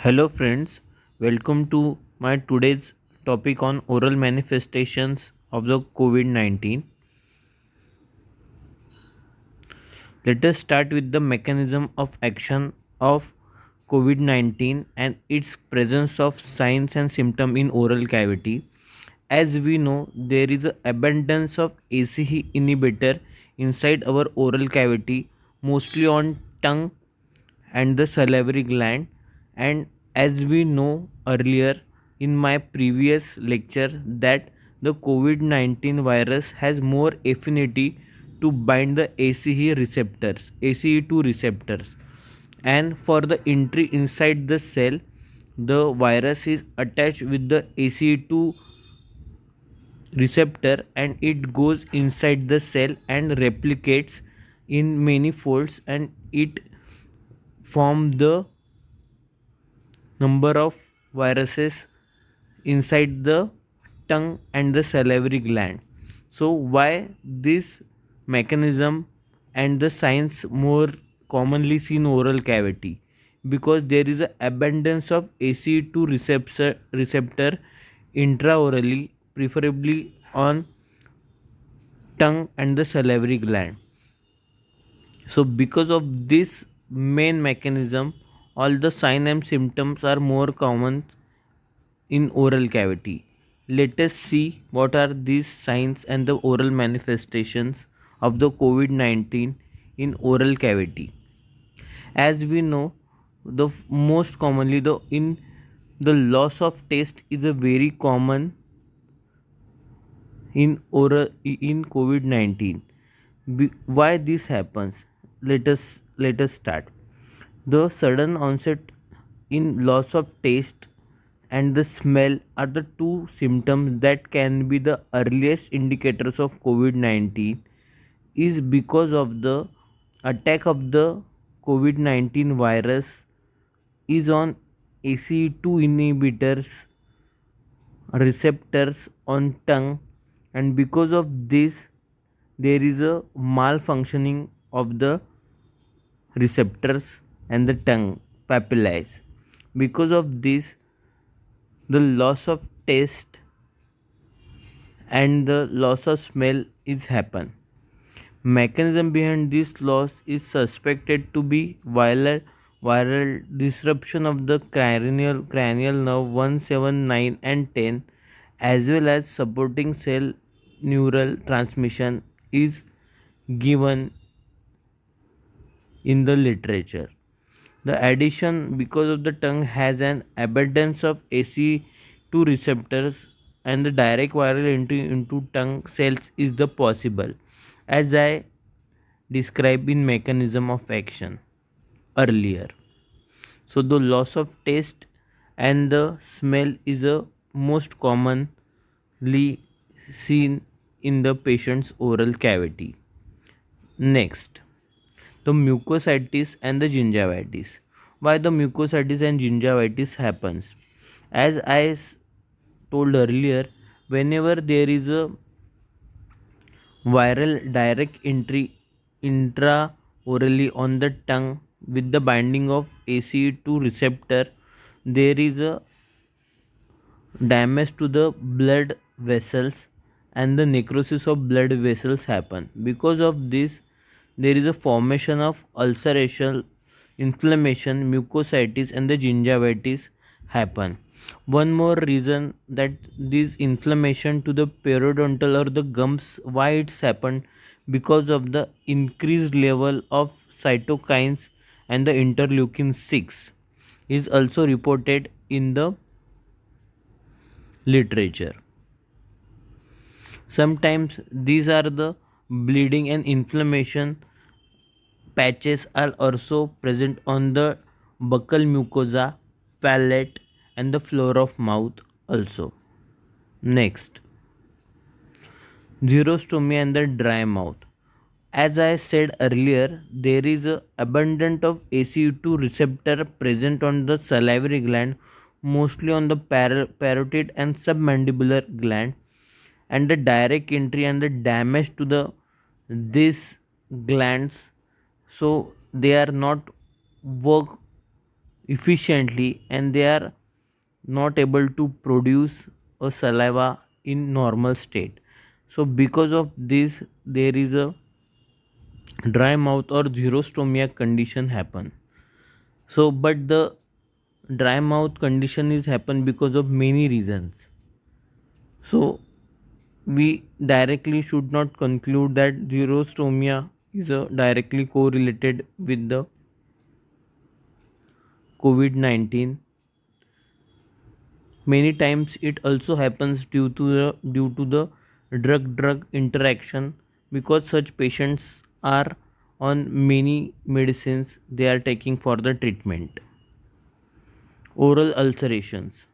Hello friends, welcome to my today's topic on oral manifestations of the COVID-19. Let us start with the mechanism of action of COVID-19 and its presence of signs and symptoms in oral cavity. As we know, there is an abundance of ACE inhibitor inside our oral cavity, mostly on tongue and the salivary gland. And as we know earlier in my previous lecture that the COVID-19 virus has more affinity to bind the ACE2 receptors, and for the entry inside the cell the virus is attached with the ACE2 receptor, and it goes inside the cell and replicates in many folds, and it form the number of viruses inside the tongue and the salivary gland. So why this mechanism and the signs more commonly seen in oral cavity? Because there is an abundance of ACE2 receptor intraorally, preferably on tongue and the salivary gland. So because of this main mechanism, all the signs and symptoms are more common in oral cavity. Let us see what are these signs and the oral manifestations of the COVID-19 in oral cavity. As we know, the most commonly the loss of taste is a very common in COVID-19. Why this happens? Let us start. The sudden onset in loss of taste and the smell are the two symptoms that can be the earliest indicators of COVID-19 is because of the attack of the COVID-19 virus is on ACE2 inhibitors receptors on tongue, and because of this there is a malfunctioning of the receptors and the tongue papillae. Because of this the loss of taste and the loss of smell is happen. Mechanism behind this loss is suspected to be viral disruption of the cranial nerve 1, 7, 9 and 10, as well as supporting cell neural transmission is given in the literature. The addition because of the tongue has an abundance of AC2 receptors, and the direct viral entry into tongue cells is the possible, as I described in mechanism of action earlier. So the loss of taste and the smell is a most commonly seen in the patient's oral cavity. Next, the mucositis and the gingivitis. Why the mucositis and gingivitis happens? As told earlier, whenever there is a viral direct entry intraorally on the tongue with the binding of ACE2 receptor, there is a damage to the blood vessels and the necrosis of blood vessels happen. Because of this there is a formation of ulceration, inflammation, mucositis and the gingivitis happen. One more reason that this inflammation to the periodontal or the gums, why it's happened, because of the increased level of cytokines and the interleukin 6 is also reported in the literature. Sometimes these are the bleeding and inflammation patches are also present on the buccal mucosa, palate and the floor of mouth also. Next, xerostomia and the dry mouth. As I said earlier, there is a abundance of ACE2 receptor present on the salivary gland, mostly on the parotid and submandibular gland, and the direct entry and the damage to the these glands, so they are not work efficiently, and they are not able to produce a saliva in normal state. So because of this, there is a dry mouth or xerostomia condition happen. So but the dry mouth condition is happen because of many reasons. So we directly should not conclude that xerostomia is directly correlated with the COVID-19. Many times it also happens due to the drug interaction, because such patients are on many medicines they are taking for the treatment. Oral ulcerations.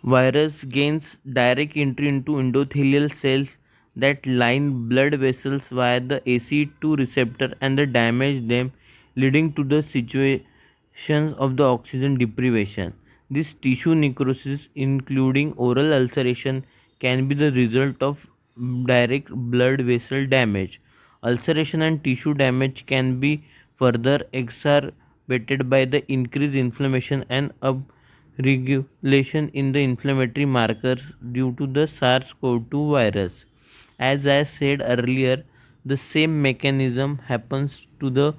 Virus gains direct entry into endothelial cells that line blood vessels via the ACE2 receptor and they damage them, leading to the situations of the oxygen deprivation. This tissue necrosis, including oral ulceration, can be the result of direct blood vessel damage. Ulceration and tissue damage can be further exacerbated by the increased inflammation and regulation in the inflammatory markers due to the SARS-CoV-2 virus. As I said earlier, the same mechanism happens to the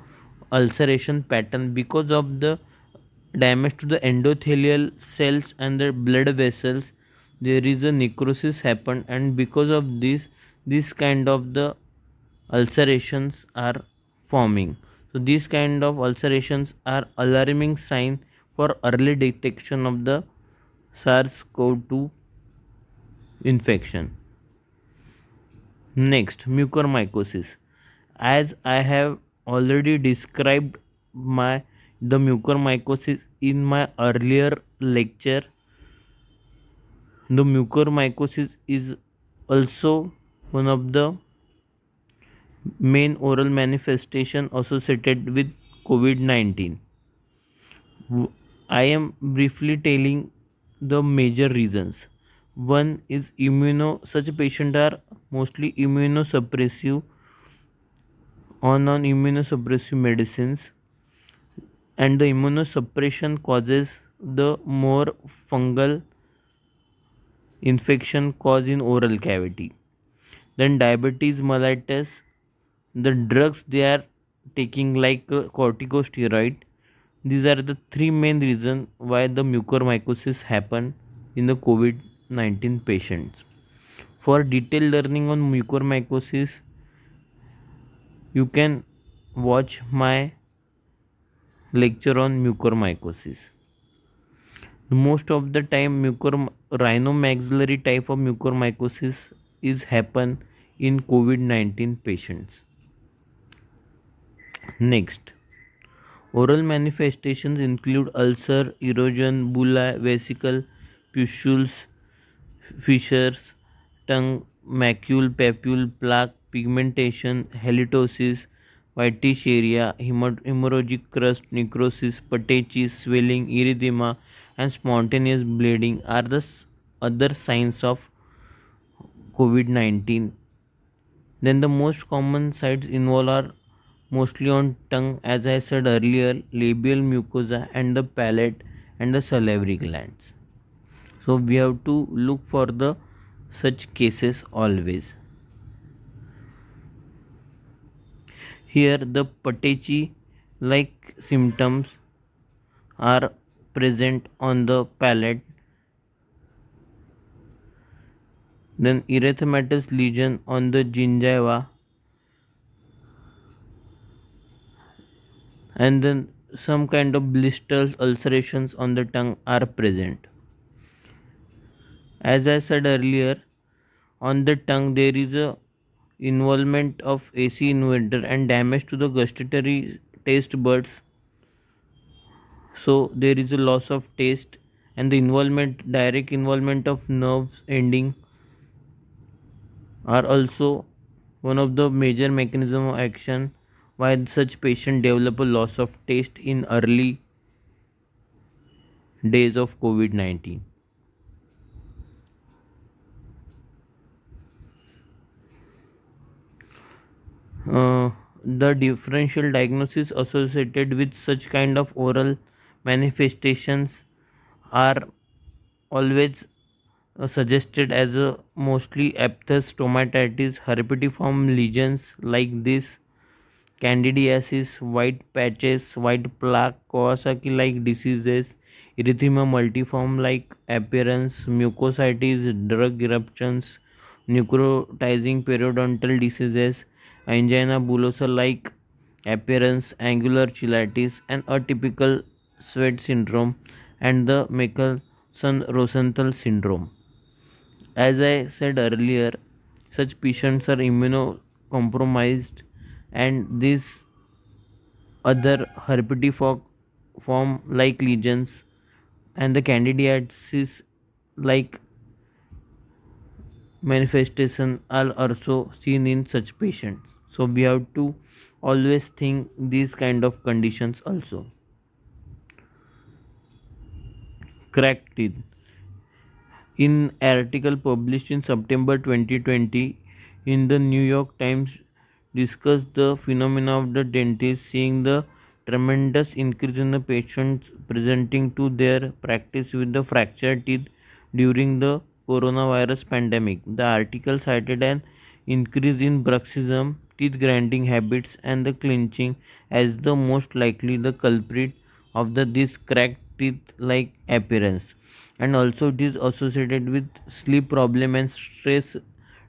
ulceration pattern because of the damage to the endothelial cells and the blood vessels. There is a necrosis happen, and because of this kind of the ulcerations are forming. So these kind of ulcerations are alarming sign for early detection of the SARS-CoV-2 infection. Next, mucormycosis. As I have already described the mucormycosis in my earlier lecture, the mucormycosis is also one of the main oral manifestation associated with COVID-19. I am briefly telling the major reasons. One is such patients are mostly immunosuppressive on immunosuppressive medicines, and the immunosuppression causes the more fungal infection caused in oral cavity. Then diabetes mellitus, the drugs they are taking like corticosteroid. These are the three main reasons why the mucormycosis happen in the COVID-19 patients. For detailed learning on mucormycosis, you can watch my lecture on mucormycosis. Most of the time, rhinomaxillary type of mucormycosis is happen in COVID-19 patients. Next, oral manifestations include ulcer, erosion, bullae, vesicle, pustules, fissures, tongue, macule, papule, plaque, pigmentation, halitosis, whitish area, hemorrhagic crust, necrosis, patechi, swelling, erythema, and spontaneous bleeding are the other signs of COVID-19. Then the most common sites involved are mostly on tongue, as I said earlier, labial mucosa, and the palate and the salivary glands. So we have to look for the such cases always. Here the patechi like symptoms are present on the palate. Then erythematous lesion on the gingiva, and then some kind of blisters, ulcerations on the tongue are present. As I said earlier, on the tongue there is a involvement of AC invader and damage to the gustatory taste buds. So there is a loss of taste, and the direct involvement of nerves ending are also one of the major mechanism of action why such patient develop a loss of taste in early days of COVID-19. the differential diagnosis associated with such kind of oral manifestations are always suggested as a mostly aphthous stomatitis, herpetiform lesions like this, candidiasis, white patches, white plaque, Kawasaki like diseases, erythema multiforme like appearance, mucositis, drug eruptions, necrotizing periodontal diseases, angina bullosa like appearance, angular cheilitis, and atypical sweat syndrome, and the Michelson Rosenthal syndrome. As I said earlier, such patients are immunocompromised, and these other herpetiform like lesions and the candidiasis like manifestation are also seen in such patients. So we have to always think these kind of conditions also. Cracked teeth. In article published in September 2020 in the New York Times discussed the phenomena of the dentist seeing the tremendous increase in the patients presenting to their practice with the fractured teeth during the coronavirus pandemic. The article cited an increase in bruxism, teeth grinding habits, and the clenching as the most likely the culprit of this cracked teeth like appearance, and also it is associated with sleep problem and stress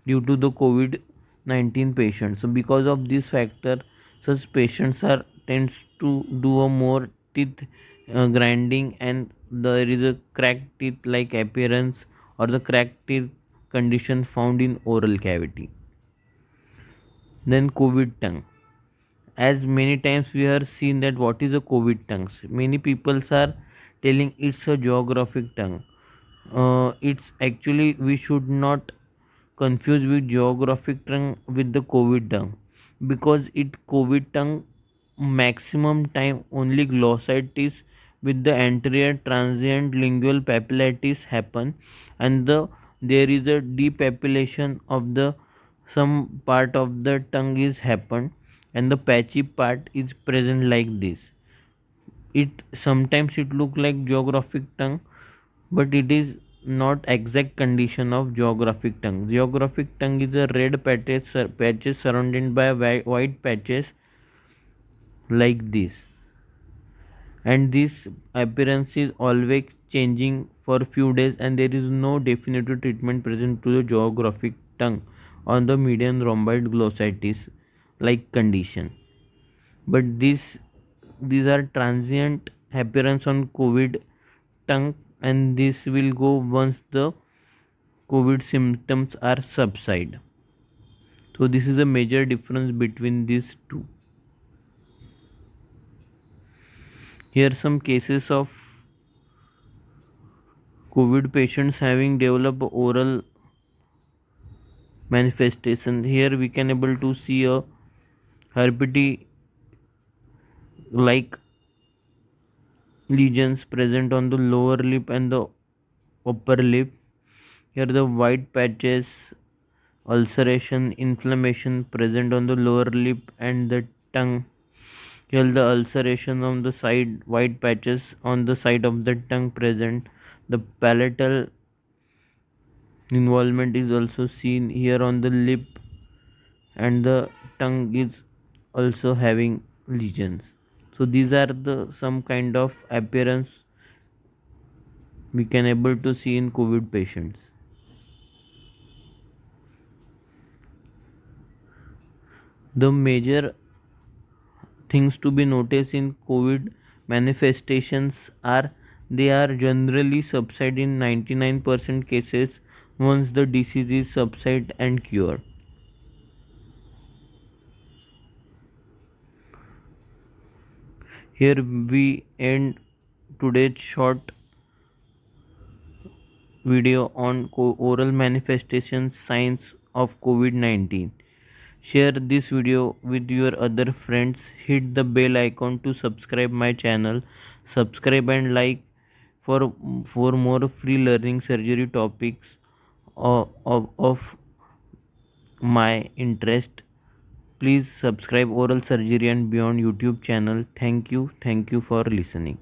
due to the covid-19 patients. So because of this factor, such patients are tends to do a more teeth grinding, and there is a cracked teeth like appearance or the cracked teeth condition found in oral cavity. Then covid tongue. As many times we are seen that what is a covid tongues, many people are telling it's a geographic tongue. It's actually we should not confuse with geographic tongue with the covid tongue, because it covid tongue maximum time only glossitis with the anterior transient lingual papillitis happen, and there is a depapillation of the some part of the tongue is happened, and the patchy part is present like this. It sometimes it look like geographic tongue, but it is not exact condition of geographic tongue. Geographic tongue is a red patches surrounded by white patches like this, and this appearance is always changing for few days, and there is no definitive treatment present to the geographic tongue on the median rhomboid glossitis like condition. But these are transient appearance on covid tongue, and this will go once the covid symptoms are subside. So this is a major difference between these two. Here some cases of covid patients having developed oral manifestation. Here we can able to see a herpety like lesions present on the lower lip and the upper lip. Here the white patches, ulceration, inflammation present on the lower lip and the tongue. Here the ulceration on the side, white patches on the side of the tongue present. The palatal involvement is also seen here on the lip, and the tongue is also having lesions. So these are the some kind of appearance we can able to see in covid patients. The major things to be noticed in covid manifestations are they are generally subside in 99% cases once the disease is subside and cured. Here we end today's short video on oral manifestations signs of covid-19. Share this video with your other friends. Hit the bell icon to subscribe my channel. Subscribe and like for more free learning surgery topics of my interest. please subscribe Oral Surgery and Beyond YouTube channel. Thank you for listening.